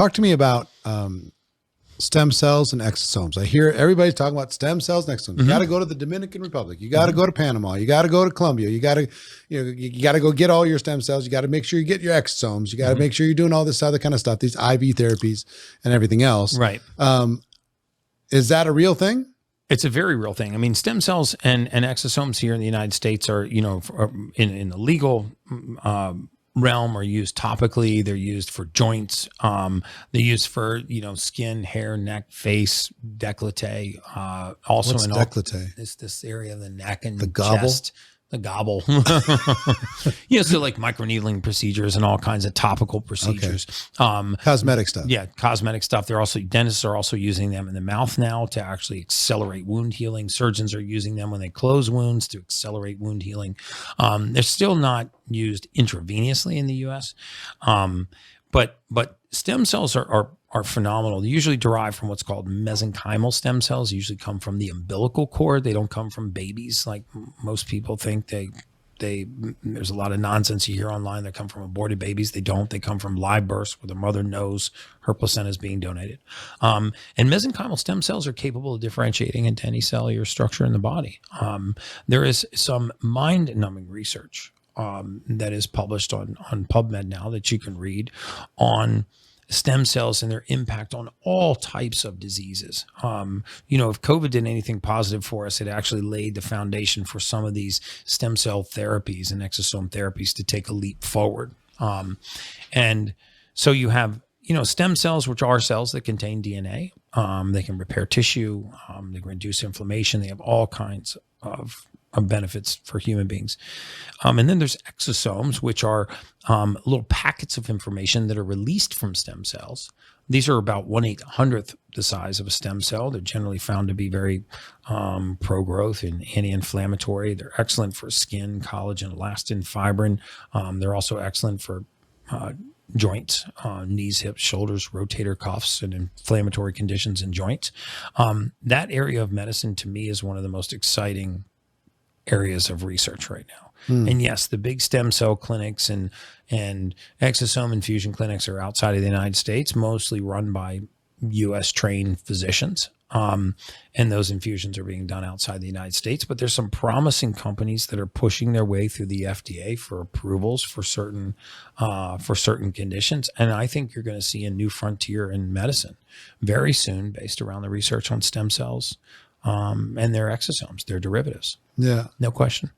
talk to me about stem cells and exosomes. I hear everybody's talking about stem cells and exosomes. You got to go to the Dominican Republic. You got to go to Panama. You got to go to Colombia. You got to, you got to go get all your stem cells. You got to make sure you get your exosomes. You got to make sure you're doing all this other kind of stuff, these IV therapies and everything else. Right. Is that a real thing? It's a very real thing. I mean, stem cells and exosomes here in the United States are, in the legal realm, are used topically. They're used for joints. They're used for, skin, hair, neck, face, décolleté. Also, what's décolleté? It's this area of the neck and the gobble. Chest. The gobble. So like microneedling procedures and all kinds of topical procedures. Okay. Cosmetic stuff. Yeah, cosmetic stuff. Dentists are also using them in the mouth now to actually accelerate wound healing. Surgeons are using them when they close wounds to accelerate wound healing. They're still not used intravenously in the U.S., but stem cells are phenomenal. They usually derive from what's called mesenchymal stem cells. They usually come from the umbilical cord. They don't come from babies like most people think. There's a lot of nonsense you hear online that come from aborted babies. They don't. They come from live births where the mother knows her placenta is being donated. And mesenchymal stem cells are capable of differentiating into any cellular structure in the body. There is some mind-numbing research that is published on PubMed now that you can read on stem cells and their impact on all types of diseases. If COVID did anything positive for us, it actually laid the foundation for some of these stem cell therapies and exosome therapies to take a leap forward. And so you have, stem cells, which are cells that contain DNA. They can repair tissue. They can reduce inflammation. They have all kinds of benefits for human beings. And then there's exosomes, which are little packets of information that are released from stem cells. These are about 1/800th the size of a stem cell. They're generally found to be very pro-growth and anti-inflammatory. They're excellent for skin, collagen, elastin, fibrin. They're also excellent for joints, knees, hips, shoulders, rotator cuffs, and inflammatory conditions in joints. That area of medicine to me is one of the most exciting areas of research right now. And yes, the big stem cell clinics and exosome infusion clinics are outside of the United States, mostly run by U.S. trained physicians. And those infusions are being done outside the United States, but there's some promising companies that are pushing their way through the FDA for approvals for certain conditions. And I think you're going to see a new frontier in medicine very soon based around the research on stem cells, and their exosomes, their derivatives. Yeah. No question.